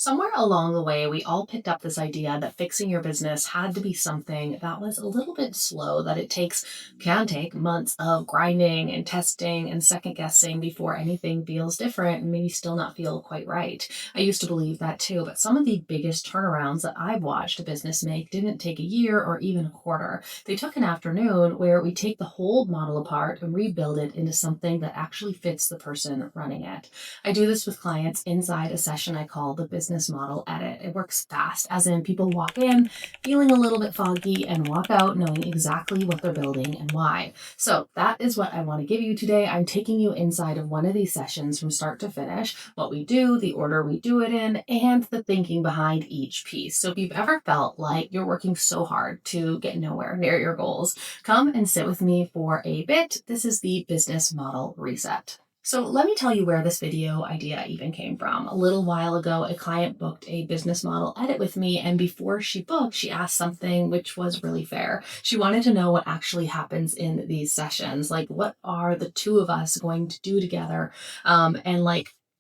Somewhere along the way, we all picked up this idea that fixing your business had to be something that was a little bit slow, that can take months of grinding and testing and second guessing before anything feels different and maybe still not feel quite right. I used to believe that too, but some of the biggest turnarounds that I've watched a business make didn't take a year or even a quarter. They took an afternoon where we take the whole model apart and rebuild it into something that actually fits the person running it. I do this with clients inside a session I call the business model edit. It works fast, as in people walk in feeling a little bit foggy and walk out knowing exactly what they're building and why. So that is what I want to give you today. I'm taking you inside of one of these sessions from start to finish, what we do, the order we do it in, and the thinking behind each piece. So if you've ever felt like you're working so hard to get nowhere near your goals, come and sit with me for a bit. This is the business model reset. So let me tell you where this video idea even came from. A little while ago, a client booked a business model edit with me, and before she booked, she asked something which was really fair. She wanted to know what actually happens in these sessions. Like, what are the two of us going to do together?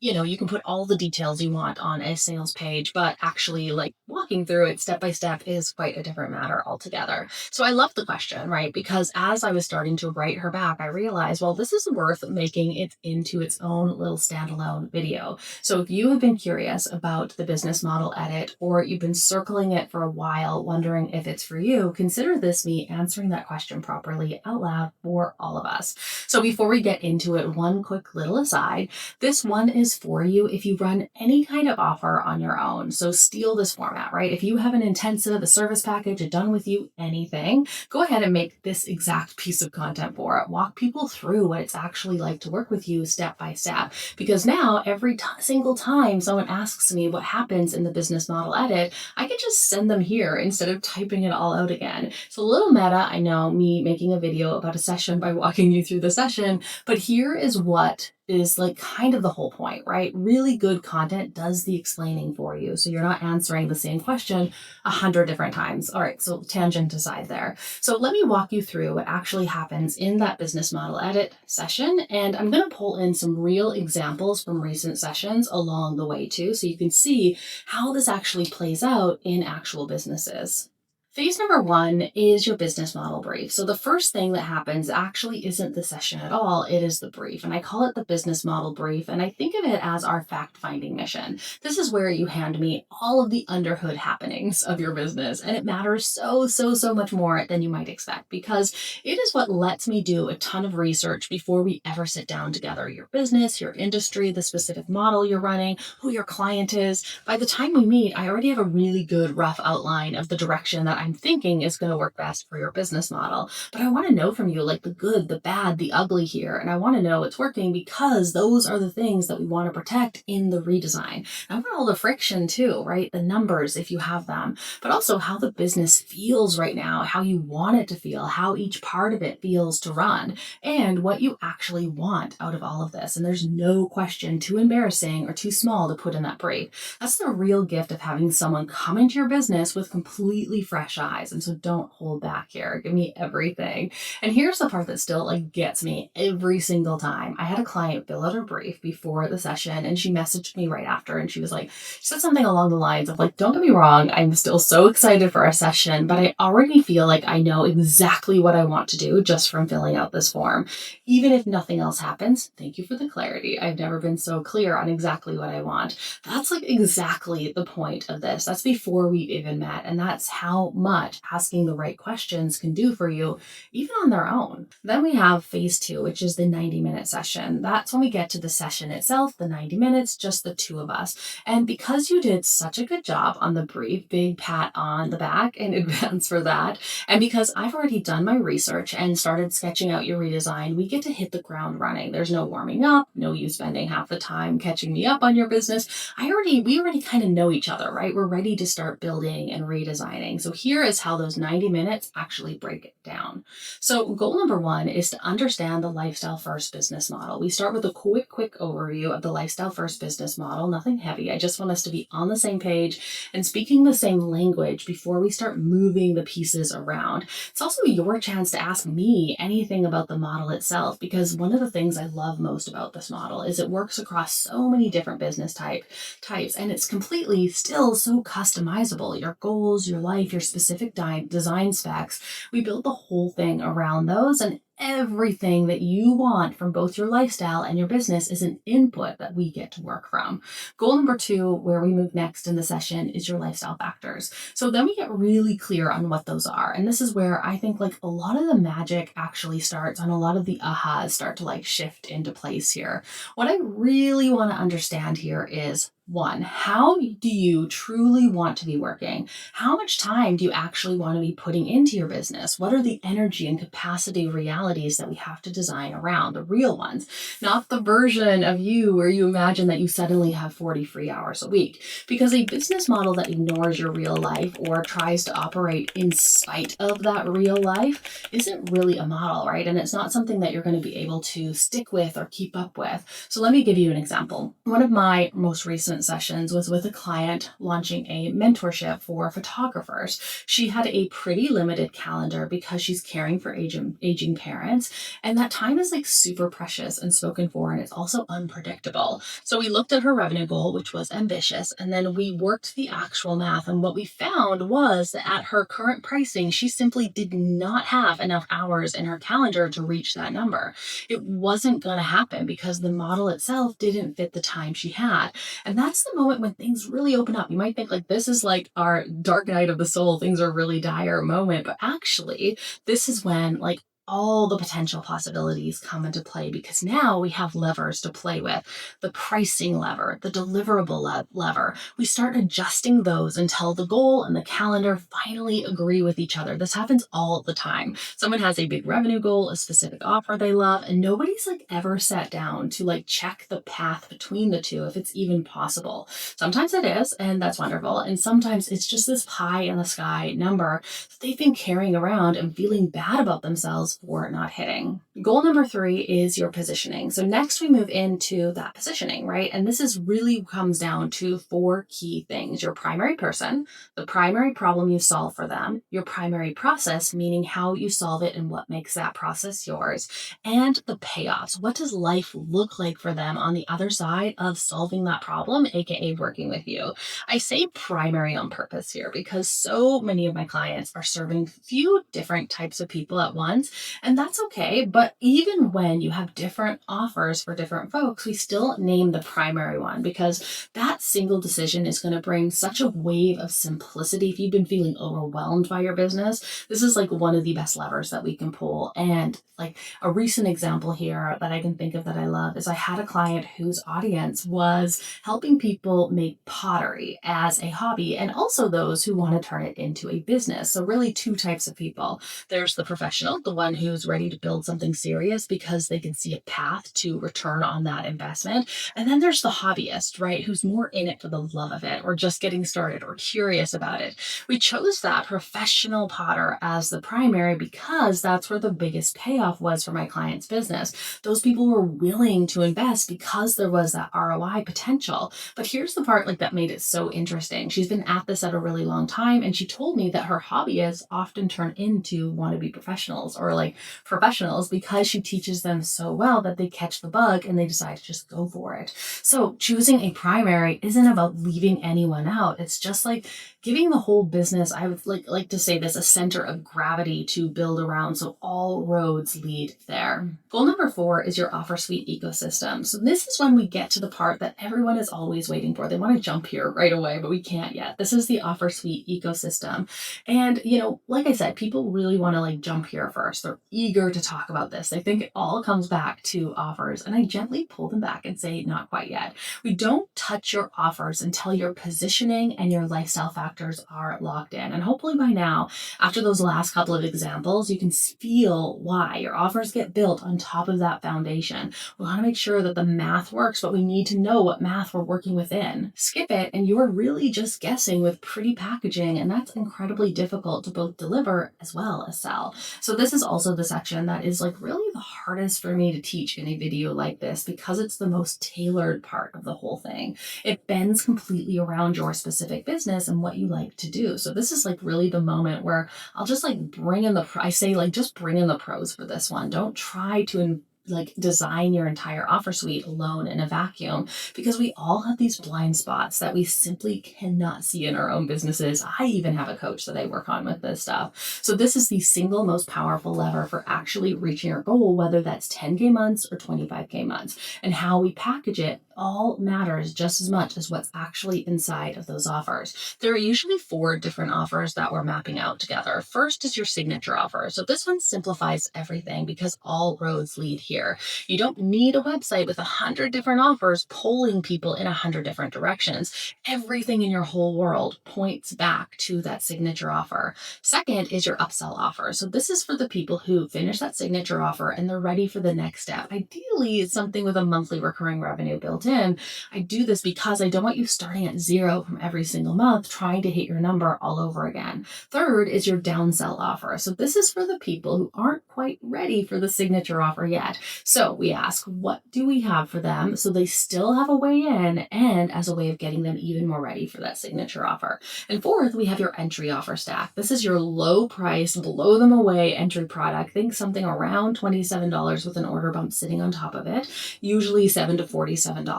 You can put all the details you want on a sales page, but actually, like, walking through it step by step is quite a different matter altogether. So I love the question, right? Because as I was starting to write her back, I realized, well, this is worth making it into its own little standalone video. So if you have been curious about the business model edit, or you've been circling it for a while, wondering if it's for you, consider this me answering that question properly out loud for all of us. So before we get into it, one quick little aside. This one is for you if you run any kind of offer on your own. So steal this format, right? If you have an intensive, a service package, a done with you, anything, go ahead and make this exact piece of content for it. Walk people through what it's actually like to work with you step by step. Because now every single time someone asks me what happens in the business model edit, I can just send them here instead of typing it all out again. So a little meta, I know, me making a video about a session by walking you through the session, but here is what is like kind of the whole point, right? Really good content does the explaining for you. So you're not answering the same question 100 different times. All right, so tangent aside there. So let me walk you through what actually happens in that business model edit session. And I'm going to pull in some real examples from recent sessions along the way too, so you can see how this actually plays out in actual businesses. Phase number one is your business model brief. So the first thing that happens actually isn't the session at all, it is the brief. And I call it the business model brief, and I think of it as our fact-finding mission. This is where you hand me all of the underhood happenings of your business, and it matters so much more than you might expect, because it is what lets me do a ton of research before we ever sit down together. Your business, your industry, the specific model you're running, who your client is. By the time we meet, I already have a really good rough outline of the direction that I'm thinking is going to work best for your business model. But I want to know from you, like, the good, the bad, the ugly here. And I want to know it's working, because those are the things that we want to protect in the redesign. I want all the friction too, right? The numbers, if you have them, but also how the business feels right now, how you want it to feel, how each part of it feels to run, and what you actually want out of all of this. And there's no question too embarrassing or too small to put in that brief. That's the real gift of having someone come into your business with completely fresh eyes. And so don't hold back here. Give me everything. And here's the part that still like gets me every single time. I had a client fill out her brief before the session, and she messaged me right after, and she was like, she said something along the lines of like, don't get me wrong, I'm still so excited for our session, but I already feel like I know exactly what I want to do just from filling out this form. Even if nothing else happens, thank you for the clarity. I've never been so clear on exactly what I want. That's like exactly the point of this. That's before we've even met. And that's how much asking the right questions can do for you, even on their own. Then we have phase two, which is the 90-minute session. That's when we get to the session itself, the 90 minutes, just the two of us. And because you did such a good job on the brief, big pat on the back in advance for that, and because I've already done my research and started sketching out your redesign, we get to hit the ground running. There's no warming up, no you spending half the time catching me up on your business. We already kind of know each other, right? We're ready to start building and redesigning. So here here is how those 90 minutes actually break it down. So goal number one is to understand the lifestyle first business model. We start with a quick overview of the lifestyle first business model, nothing heavy. I just want us to be on the same page and speaking the same language before we start moving the pieces around. It's also your chance to ask me anything about the model itself, because one of the things I love most about this model is it works across so many different business types, and it's completely still so customizable. Your goals, your life, your specific design specs, we built the whole thing around those, and everything that you want from both your lifestyle and your business is an input that we get to work from. Goal number two, where we move next in the session, is your lifestyle factors. So then we get really clear on what those are. And this is where I think like a lot of the magic actually starts, and a lot of the ahas start to like shift into place here. What I really want to understand here is, one, how do you truly want to be working? How much time do you actually want to be putting into your business? What are the energy and capacity realities that we have to design around, the real ones, not the version of you where you imagine that you suddenly have 40 free hours a week? Because a business model that ignores your real life or tries to operate in spite of that real life isn't really a model, right? And it's not something that you're going to be able to stick with or keep up with. So let me give you an example. One of my most recent sessions was with a client launching a mentorship for photographers. She had a pretty limited calendar because she's caring for aging parents, and that time is like super precious and spoken for, and it's also unpredictable. So we looked at her revenue goal, which was ambitious, and then we worked the actual math, and what we found was that at her current pricing, she simply did not have enough hours in her calendar to reach that number. It wasn't going to happen because the model itself didn't fit the time she had. And that's the moment when things really open up. You might think like this is like our dark night of the soul, things are really dire moment, but actually this is when like all the potential possibilities come into play, because now we have levers to play with. The pricing lever, the deliverable lever. We start adjusting those until the goal and the calendar finally agree with each other. This happens all the time. Someone has a big revenue goal, a specific offer they love, and nobody's like ever sat down to like check the path between the two if it's even possible. Sometimes it is, and that's wonderful. And sometimes it's just this pie in the sky number that they've been carrying around and feeling bad about themselves for not hitting. Goal number three is your positioning. So next we move into that positioning, right? And this is really comes down to four key things: your primary person, the primary problem you solve for them, your primary process, meaning how you solve it and what makes that process yours, and the payoffs. What does life look like for them on the other side of solving that problem, aka working with you? I say primary on purpose here because so many of my clients are serving few different types of people at once, and that's okay. But even when you have different offers for different folks, we still name the primary one, because that single decision is going to bring such a wave of simplicity. If you've been feeling overwhelmed by your business, this is like one of the best levers that we can pull. And like a recent example here that I can think of that I love is I had a client whose audience was helping people make pottery as a hobby, and also those who want to turn it into a business. So really two types of people. There's the professional, the one who's ready to build something serious because they can see a path to return on that investment. And then there's the hobbyist, right, who's more in it for the love of it, or just getting started, or curious about it. We chose that professional potter as the primary because that's where the biggest payoff was for my client's business. Those people were willing to invest because there was that ROI potential. But here's the part like that made it so interesting. She's been at this at a really long time, and she told me that her hobbyists often turn into wannabe professionals, or like professionals, because she teaches them so well that they catch the bug and they decide to just go for it. So choosing a primary isn't about leaving anyone out. It's just like giving the whole business, I would like to say this, a center of gravity to build around, so all roads lead there. Goal number four is your offer suite ecosystem. So this is when we get to the part that everyone is always waiting for. They want to jump here right away, but we can't yet. This is the offer suite ecosystem. And, like I said, people really want to like jump here first. They're eager to talk about about this. They think it all comes back to offers, and I gently pull them back and say, not quite yet. We don't touch your offers until your positioning and your lifestyle factors are locked in. And hopefully by now, after those last couple of examples, you can feel why your offers get built on top of that foundation. We want to make sure that the math works, but we need to know what math we're working within. Skip it, and you're really just guessing with pretty packaging, and that's incredibly difficult to both deliver as well as sell. So this is also the section that is like really the hardest for me to teach in a video like this because it's the most tailored part of the whole thing. It bends completely around your specific business and what you like to do. So this is like really the moment where I'll just like bring in I say like just bring in the pros for this one. Don't try to like design your entire offer suite alone in a vacuum, because we all have these blind spots that we simply cannot see in our own businesses. I even have a coach that I work on with this stuff. So this is the single most powerful lever for actually reaching your goal, whether that's 10K months or 25K months, and how we package it all matters just as much as what's actually inside of those offers. There are usually 4 different offers that we're mapping out together. First is your signature offer. So this one simplifies everything because all roads lead here. You don't need a website with 100 different offers pulling people in 100 different directions. Everything in your whole world points back to that signature offer. Second is your upsell offer. So this is for the people who finish that signature offer and they're ready for the next step. Ideally, it's something with a monthly recurring revenue built in. I do this because I don't want you starting at 0 from every single month trying to hit your number all over again. Third is your downsell offer. So this is for the people who aren't quite ready for the signature offer yet. So we ask, what do we have for them so they still have a way in and as a way of getting them even more ready for that signature offer. And fourth, we have your entry offer stack. This is your low price, blow them away entry product. Think something around $27 with an order bump sitting on top of it, usually $7 to $47,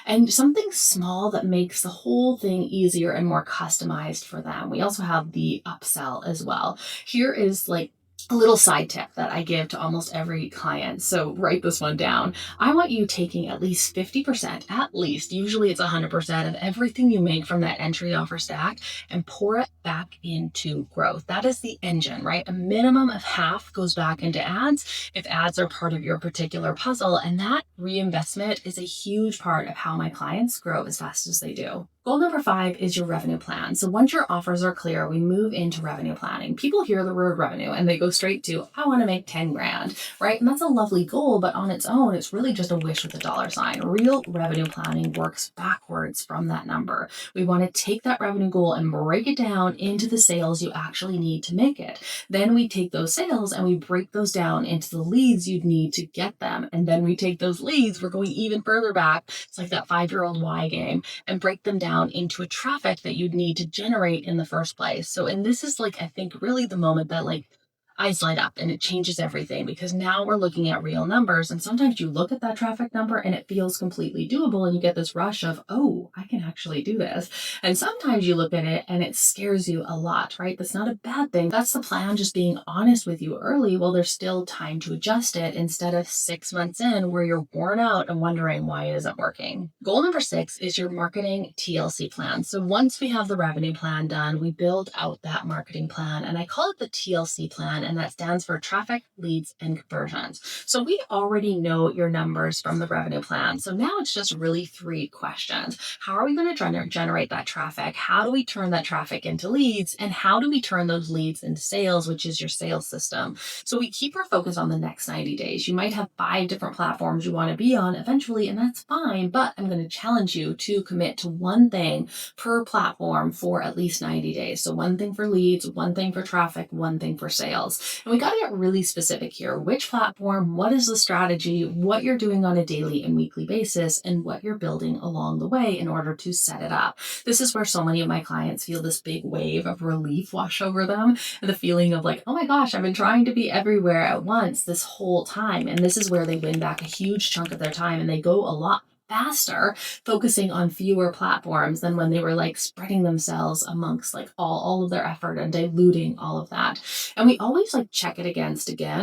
and something small that makes the whole thing easier and more customized for them. We also have the upsell as well. Here is like a little side tip that I give to almost every client. So write this one down. I want you taking at least 50%, at least, usually it's 100% of everything you make from that entry offer stack and pour it back into growth. That is the engine, right? A minimum of half goes back into ads if ads are part of your particular puzzle. And that reinvestment is a huge part of how my clients grow as fast as they do. Goal number 5 is your revenue plan. So once your offers are clear, we move into revenue planning. People hear the word revenue and they go straight to, I want to make 10 grand, right? And that's a lovely goal, but on its own, it's really just a wish with a dollar sign. Real revenue planning works backwards from that number. We want to take that revenue goal and break it down into the sales you actually need to make it. Then we take those sales and we break those down into the leads you'd need to get them. And then we take those leads, we're going even further back. It's like that 5-year-old Y game, and break them down into a traffic that you'd need to generate in the first place. So, and this is like, I think really the moment that like eyes light up and it changes everything, because now we're looking at real numbers. And sometimes you look at that traffic number and it feels completely doable and you get this rush of, oh, I can actually do this. And sometimes you look at it and it scares you a lot, right? That's not a bad thing. That's the plan, just being honest with you early while there's still time to adjust it, instead of 6 months in where you're worn out and wondering why it isn't working. Goal number 6 is your marketing TLC plan. So once we have the revenue plan done, we build out that marketing plan, and I call it the TLC plan, and that stands for traffic, leads, and conversions. So we already know your numbers from the revenue plan. So now it's just really 3 questions. How are we going to generate that traffic? How do we turn that traffic into leads? And how do we turn those leads into sales, which is your sales system? So we keep our focus on the next 90 days. You might have 5 different platforms you want to be on eventually, and that's fine, but I'm going to challenge you to commit to one thing per platform for at least 90 days. So one thing for leads, one thing for traffic, one thing for sales. And we got to get really specific here. Which platform, what is the strategy, what you're doing on a daily and weekly basis, and what you're building along the way in order to set it up. This is where so many of my clients feel this big wave of relief wash over them, and the feeling of like, oh my gosh, I've been trying to be everywhere at once this whole time. And this is where they win back a huge chunk of their time, and they go a lot faster focusing on fewer platforms than when they were like spreading themselves amongst like all of their effort and diluting all of that. And we always like check it again.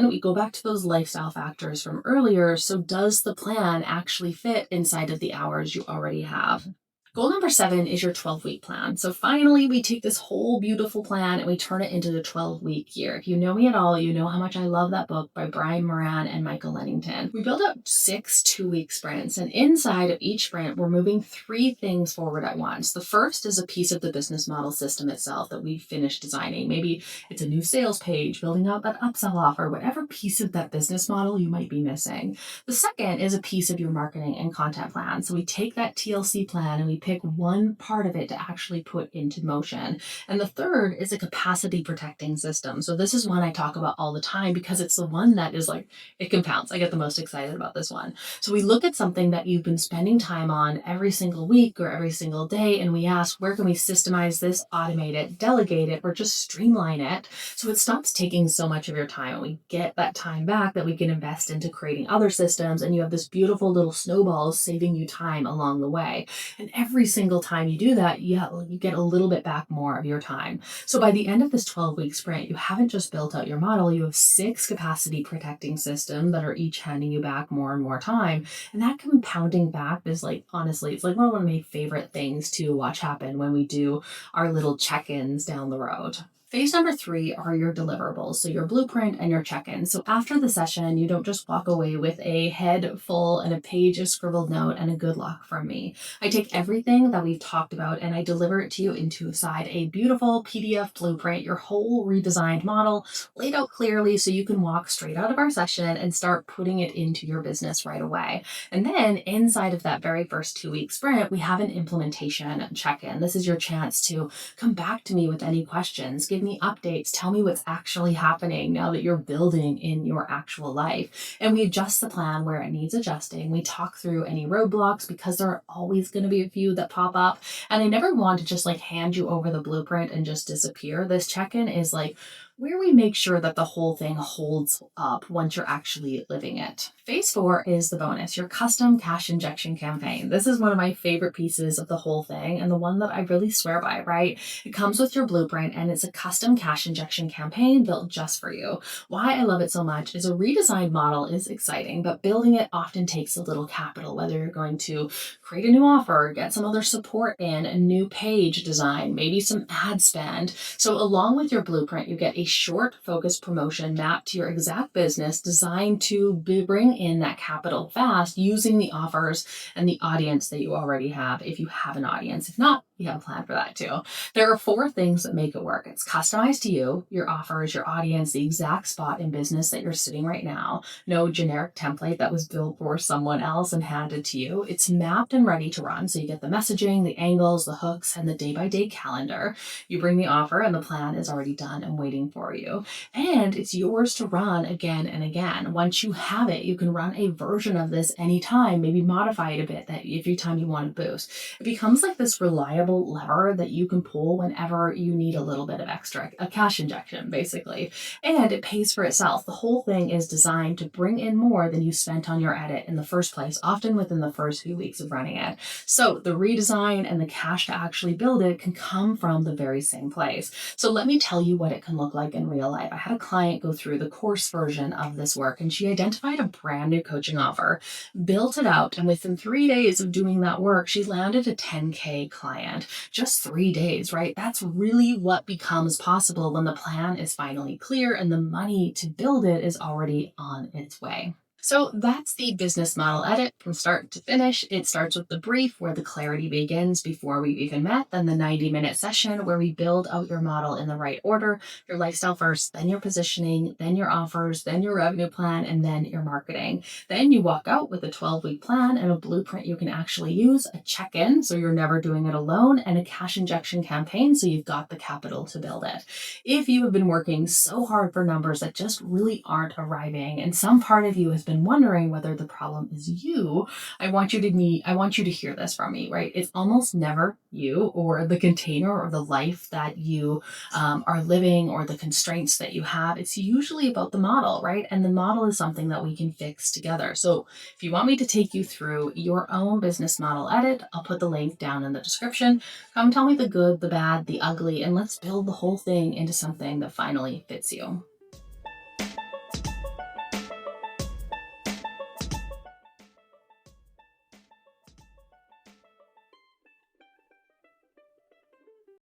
We go back to those lifestyle factors from earlier. So does the plan actually fit inside of the hours you already have? Goal number 7 is your 12-week plan. So finally, we take this whole beautiful plan and we turn it into the 12-week year. If you know me at all, you know how much I love that book by Brian Moran and Michael Lennington. We build up 6 2-week sprints, and inside of each sprint, we're moving 3 things forward at once. The first is a piece of the business model system itself that we finished designing. Maybe it's a new sales page, building out that upsell offer, whatever piece of that business model you might be missing. The second is a piece of your marketing and content plan. So we take that TLC plan and we pick one part of it to actually put into motion. And the third is a capacity protecting system. So this is one I talk about all the time because it's the one that is like, it compounds. I get the most excited about this one. So we look at something that you've been spending time on every single week or every single day, and we ask, where can we systemize this, automate it, delegate it, or just streamline it so it stops taking so much of your time and we get that time back that we can invest into creating other systems, and you have this beautiful little snowball saving you time along the way. And every single time you do that, you get a little bit back more of your time. So by the end of this 12-week sprint, you haven't just built out your model, you have 6 capacity protecting systems that are each handing you back more and more time. And that compounding back is like, honestly, it's like one of my favorite things to watch happen when we do our little check-ins down the road. Phase number 3 are your deliverables, so your blueprint and your check-in. So after the session, you don't just walk away with a head full and a page of scribbled note and a good luck from me. I take everything that we've talked about and I deliver it to you inside a beautiful PDF blueprint, your whole redesigned model, laid out clearly so you can walk straight out of our session and start putting it into your business right away. And then inside of that very first 2-week sprint, we have an implementation check-in. This is your chance to come back to me with any questions, give me updates, tell me what's actually happening now that you're building in your actual life. And we adjust the plan where it needs adjusting. We talk through any roadblocks because there are always going to be a few that pop up. And I never want to just like hand you over the blueprint and just disappear. This check-in is like where we make sure that the whole thing holds up once you're actually living it. Phase 4 is the bonus, your custom cash injection campaign. This is one of my favorite pieces of the whole thing and the one that I really swear by, right? It comes with your blueprint and it's a custom cash injection campaign built just for you. Why I love it so much is a redesigned model is exciting, but building it often takes a little capital, whether you're going to create a new offer, get some other support in, a new page design, maybe some ad spend. So along with your blueprint, you get a short focused promotion mapped to your exact business designed to bring in that capital fast using the offers and the audience that you already have if you have an audience. If not, you have a plan for that too. There are 4 things that make it work. It's customized to you, your offers, your audience, the exact spot in business that you're sitting right now. No generic template that was built for someone else and handed to you. It's mapped and ready to run. So you get the messaging, the angles, the hooks, and the day-by-day calendar. You bring the offer and the plan is already done and waiting for you. And it's yours to run again and again. Once you have it, you can run a version of this anytime, maybe modify it a bit that every time you want to boost. It becomes like this reliable lever that you can pull whenever you need a little bit of extra, a cash injection basically, and it pays for itself. The whole thing is designed to bring in more than you spent on your edit in the first place, often within the first few weeks of running it. So the redesign and the cash to actually build it can come from the very same place. So let me tell you what it can look like in real life. I had a client go through the course version of this work and she identified a brand new coaching offer, built it out, and within 3 days of doing that work, she landed a 10K client. Just 3 days, right? That's really what becomes possible when the plan is finally clear and the money to build it is already on its way. So that's the business model edit from start to finish. It starts with the brief where the clarity begins before we've even met, then the 90-minute session where we build out your model in the right order, your lifestyle first, then your positioning, then your offers, then your revenue plan, and then your marketing. Then you walk out with a 12-week plan and a blueprint you can actually use, a check-in so you're never doing it alone, and a cash injection campaign so you've got the capital to build it. If you have been working so hard for numbers that just really aren't arriving and some part of you has been wondering whether the problem is you, I want you to hear this from me, right? It's almost never you or the container or the life that you are living or the constraints that you have. It's usually about the model, right? And the model is something that we can fix together. So if you want me to take you through your own business model edit, I'll put the link down in the description. Come tell me the good, the bad, the ugly, and let's build the whole thing into something that finally fits you.